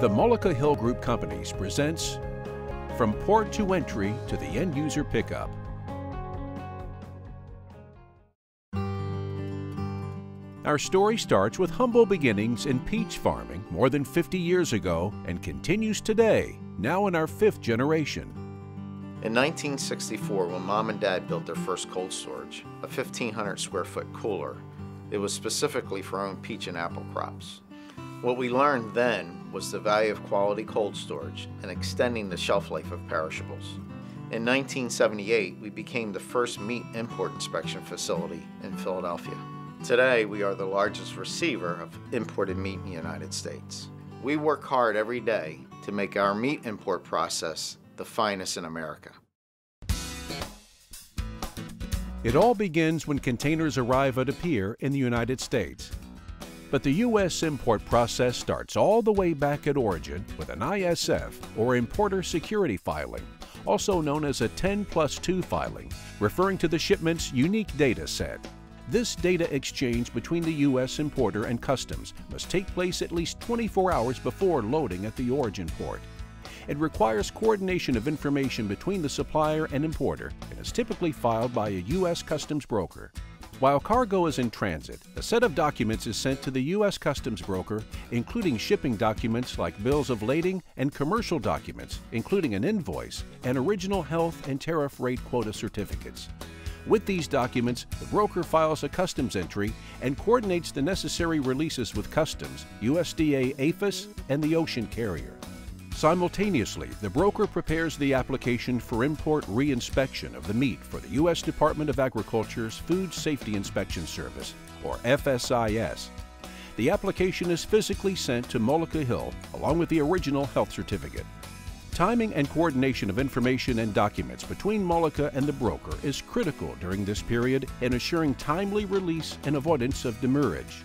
The Mullica Hill Group Companies presents From Port to Entry to the End User Pickup. Our story starts with humble beginnings in peach farming more than 50 years ago and continues today, now in our 5th generation. In 1964, when Mom and Dad built their first cold storage, a 1,500 square foot cooler, it was specifically for our own peach and apple crops. What we learned then was the value of quality cold storage and extending the shelf life of perishables. In 1978, we became the first meat import inspection facility in Philadelphia. Today, we are the largest receiver of imported meat in the United States. We work hard every day to make our meat import process the finest in America. It all begins when containers arrive at a pier in the United States. But the U.S. import process starts all the way back at origin with an ISF, or Importer Security Filing, also known as a 10+2 filing, referring to the shipment's unique data set. This data exchange between the U.S. importer and customs must take place at least 24 hours before loading at the origin port. It requires coordination of information between the supplier and importer and is typically filed by a U.S. customs broker. While cargo is in transit, a set of documents is sent to the U.S. customs broker, including shipping documents like bills of lading and commercial documents, including an invoice and original health and tariff rate quota certificates. With these documents, the broker files a customs entry and coordinates the necessary releases with customs, USDA APHIS, and the ocean carrier. Simultaneously, the broker prepares the application for import re-inspection of the meat for the U.S. Department of Agriculture's Food Safety Inspection Service, or FSIS. The application is physically sent to Mullica Hill along with the original health certificate. Timing and coordination of information and documents between Mullica and the broker is critical during this period in assuring timely release and avoidance of demurrage.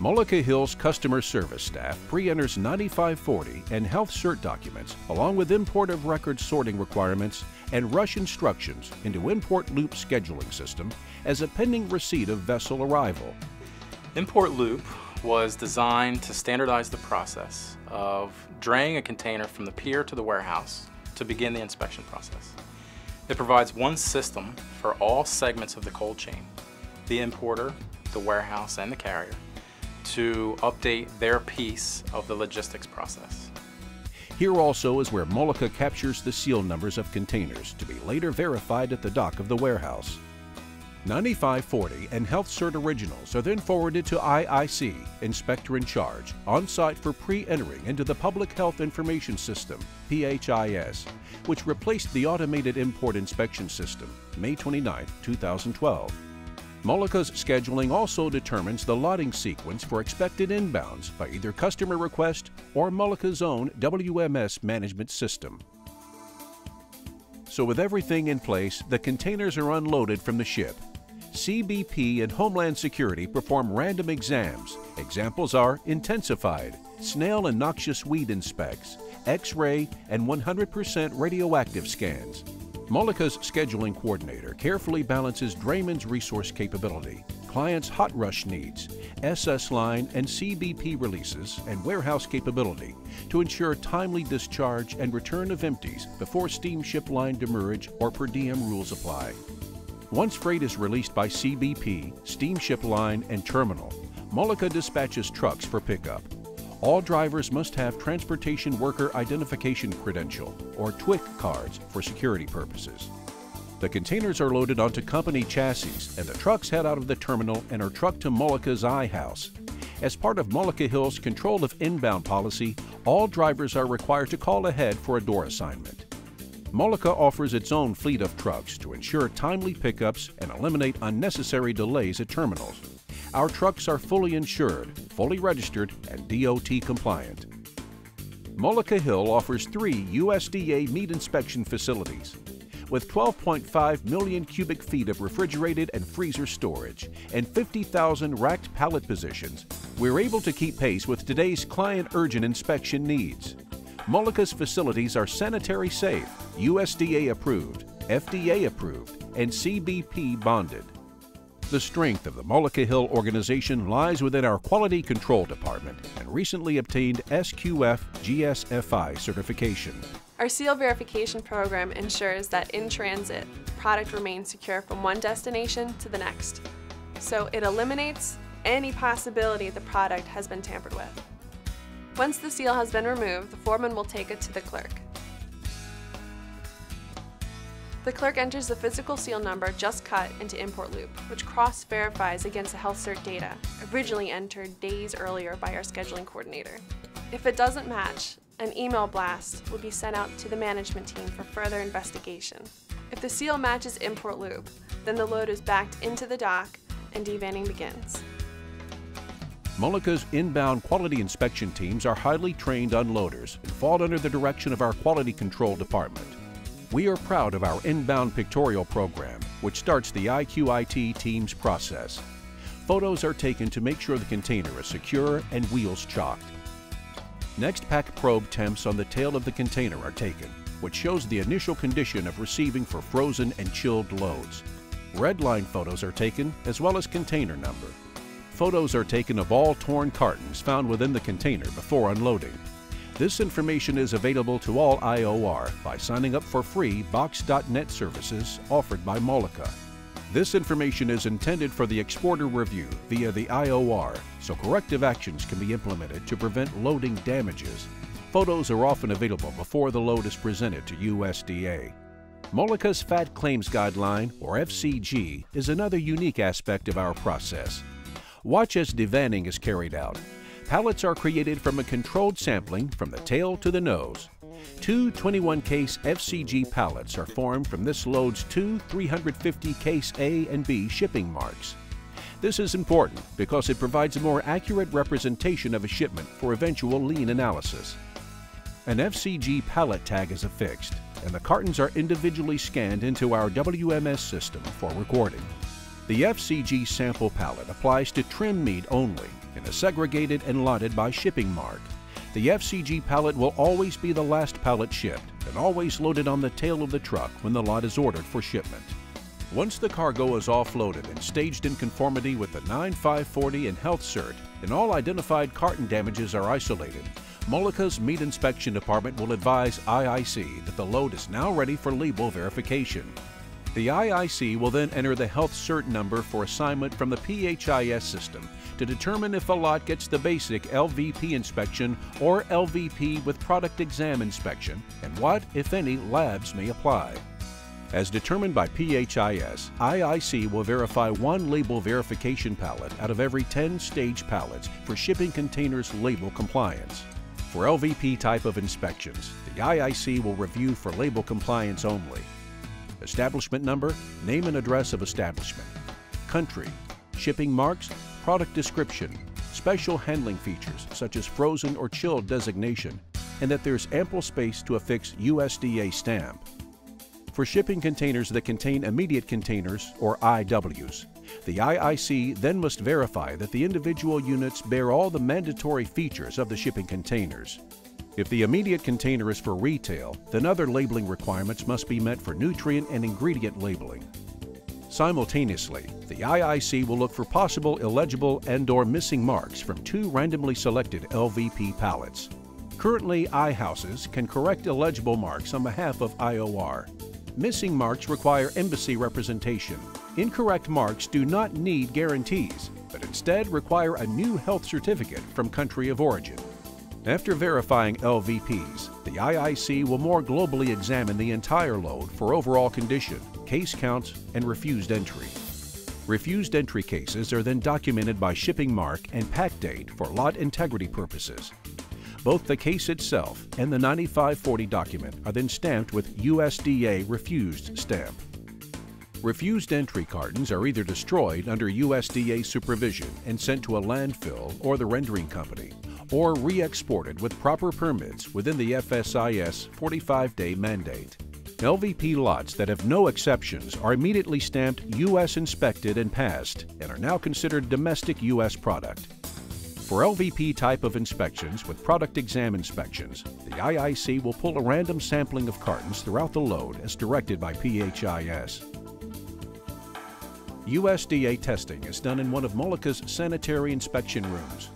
Mullica Hill's customer service staff pre-enters 9540 and health cert documents along with import of record sorting requirements and rush instructions into import loop scheduling system as a pending receipt of vessel arrival. Import loop was designed to standardize the process of draying a container from the pier to the warehouse to begin the inspection process. It provides one system for all segments of the cold chain, the importer, the warehouse, and the carrier, to update their piece of the logistics process. Here also is where Mullica captures the seal numbers of containers to be later verified at the dock of the warehouse. 9540 and Health Cert originals are then forwarded to IIC, Inspector in Charge, on site for pre-entering into the Public Health Information System, PHIS, which replaced the Automated Import Inspection System, May 29, 2012. Mullica's scheduling also determines the loading sequence for expected inbounds by either customer request or Mullica's own WMS management system. So with everything in place, the containers are unloaded from the ship. CBP and Homeland Security perform random exams. Examples are intensified, snail and noxious weed inspects, X-ray, and 100% radioactive scans. Mullica's scheduling coordinator carefully balances drayman's resource capability, clients' hot rush needs, SS line and CBP releases, and warehouse capability to ensure timely discharge and return of empties before steamship line demurrage or per diem rules apply. Once freight is released by CBP, steamship line, and terminal, Mullica dispatches trucks for pickup. All drivers must have Transportation Worker Identification Credential, or TWIC cards, for security purposes. The containers are loaded onto company chassis, and the trucks head out of the terminal and are trucked to Mullica's I-House. As part of Mullica Hill's control of inbound policy, all drivers are required to call ahead for a door assignment. Mullica offers its own fleet of trucks to ensure timely pickups and eliminate unnecessary delays at terminals. Our trucks are fully insured, fully registered, and DOT compliant. Mullica Hill offers 3 USDA meat inspection facilities. With 12.5 million cubic feet of refrigerated and freezer storage and 50,000 racked pallet positions, we're able to keep pace with today's client urgent inspection needs. Mullica's facilities are sanitary safe, USDA approved, FDA approved, and CBP bonded. The strength of the Mullica Hill organization lies within our Quality Control Department and recently obtained SQF GSFI certification. Our seal verification program ensures that in transit, the product remains secure from one destination to the next. So it eliminates any possibility the product has been tampered with. Once the seal has been removed, the foreman will take it to the clerk. The clerk enters the physical seal number just cut into import loop, which cross-verifies against the health cert data, originally entered days earlier by our scheduling coordinator. If it doesn't match, an email blast will be sent out to the management team for further investigation. If the seal matches import loop, then the load is backed into the dock and devanning begins. Mullica's inbound quality inspection teams are highly trained unloaders and fall under the direction of our Quality Control Department. We are proud of our inbound pictorial program, which starts the IQIT team's process. Photos are taken to make sure the container is secure and wheels chalked. Next, pack probe temps on the tail of the container are taken, which shows the initial condition of receiving for frozen and chilled loads. Red line photos are taken, as well as container number. Photos are taken of all torn cartons found within the container before unloading. This information is available to all IOR by signing up for free Box.net services offered by Mullica. This information is intended for the exporter review via the IOR, so corrective actions can be implemented to prevent loading damages. Photos are often available before the load is presented to USDA. Mullica's Fat Claims Guideline, or FCG, is another unique aspect of our process. Watch as devanning is carried out. Pallets are created from a controlled sampling from the tail to the nose. Two 21-case FCG pallets are formed from this load's two 350-case A and B shipping marks. This is important because it provides a more accurate representation of a shipment for eventual lean analysis. An FCG pallet tag is affixed, and the cartons are individually scanned into our WMS system for recording. The FCG sample pallet applies to trim meat only and is segregated and lotted by shipping mark. The FCG pallet will always be the last pallet shipped and always loaded on the tail of the truck when the lot is ordered for shipment. Once the cargo is offloaded and staged in conformity with the 9540 and Health Cert and all identified carton damages are isolated, Mullica's Meat Inspection Department will advise IIC that the load is now ready for label verification. The IIC will then enter the Health Cert number for assignment from the PHIS system to determine if a lot gets the basic LVP inspection or LVP with product exam inspection and what, if any, labs may apply. As determined by PHIS, IIC will verify one label verification pallet out of every 10 stage pallets for shipping containers label compliance. For LVP type of inspections, the IIC will review for label compliance only. Establishment number, name and address of establishment, country, shipping marks, product description, special handling features such as frozen or chilled designation, and that there's ample space to affix USDA stamp. For shipping containers that contain immediate containers, or IWs, the IIC then must verify that the individual units bear all the mandatory features of the shipping containers. If the immediate container is for retail, then other labeling requirements must be met for nutrient and ingredient labeling. Simultaneously, the IIC will look for possible illegible and/or missing marks from two randomly selected LVP pallets. Currently, I-houses can correct illegible marks on behalf of IOR. Missing marks require embassy representation. Incorrect marks do not need guarantees, but instead require a new health certificate from country of origin. After verifying LVPs, the IIC will more globally examine the entire load for overall condition, case counts, and refused entry. Refused entry cases are then documented by shipping mark and pack date for lot integrity purposes. Both the case itself and the 9540 document are then stamped with USDA refused stamp. Refused entry cartons are either destroyed under USDA supervision and sent to a landfill or the rendering company, or re-exported with proper permits within the FSIS 45-day mandate. LVP lots that have no exceptions are immediately stamped U.S. inspected and passed and are now considered domestic U.S. product. For LVP type of inspections with product exam inspections, the IIC will pull a random sampling of cartons throughout the load as directed by PHIS. USDA testing is done in one of Mullica's sanitary inspection rooms.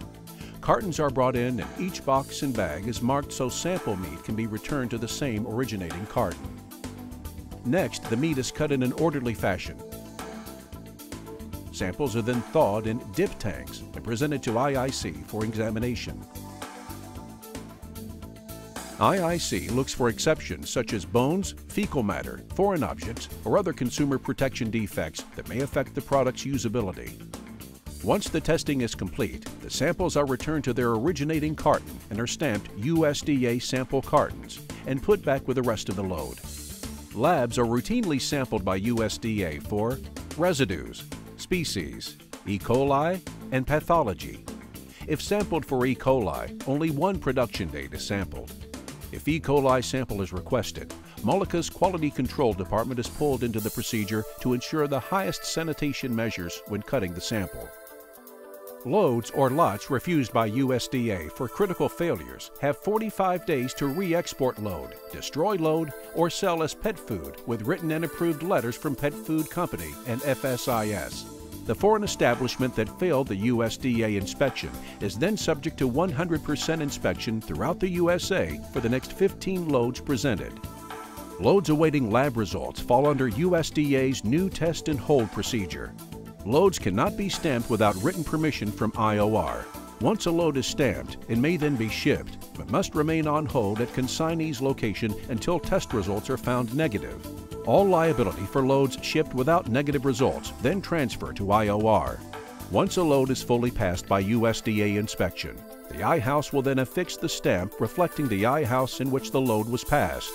Cartons are brought in and each box and bag is marked so sample meat can be returned to the same originating carton. Next, the meat is cut in an orderly fashion. Samples are then thawed in dip tanks and presented to IIC for examination. IIC looks for exceptions such as bones, fecal matter, foreign objects, or other consumer protection defects that may affect the product's usability. Once the testing is complete, the samples are returned to their originating carton and are stamped USDA sample cartons and put back with the rest of the load. Labs are routinely sampled by USDA for residues, species, E. coli, and pathology. If sampled for E. coli, only one production date is sampled. If E. coli sample is requested, Mullica's Quality Control Department is pulled into the procedure to ensure the highest sanitation measures when cutting the sample. Loads or lots refused by USDA for critical failures have 45 days to re-export load, destroy load, or sell as pet food with written and approved letters from Pet Food Company and FSIS. The foreign establishment that failed the USDA inspection is then subject to 100% inspection throughout the USA for the next 15 loads presented. Loads awaiting lab results fall under USDA's new test and hold procedure. Loads cannot be stamped without written permission from IOR. Once a load is stamped, it may then be shipped, but must remain on hold at consignee's location until test results are found negative. All liability for loads shipped without negative results then transfer to IOR. Once a load is fully passed by USDA inspection, the I-House will then affix the stamp reflecting the I-House in which the load was passed.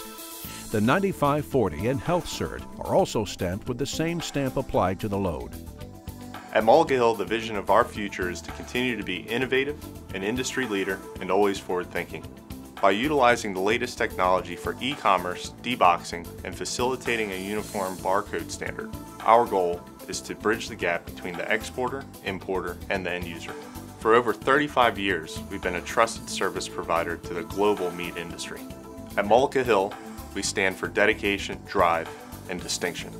The 9540 and Health Cert are also stamped with the same stamp applied to the load. At Mullica Hill, the vision of our future is to continue to be innovative, an industry leader, and always forward-thinking. By utilizing the latest technology for e-commerce, deboxing, and facilitating a uniform barcode standard, our goal is to bridge the gap between the exporter, importer, and the end user. For over 35 years, we've been a trusted service provider to the global meat industry. At Mullica Hill, we stand for dedication, drive, and distinction.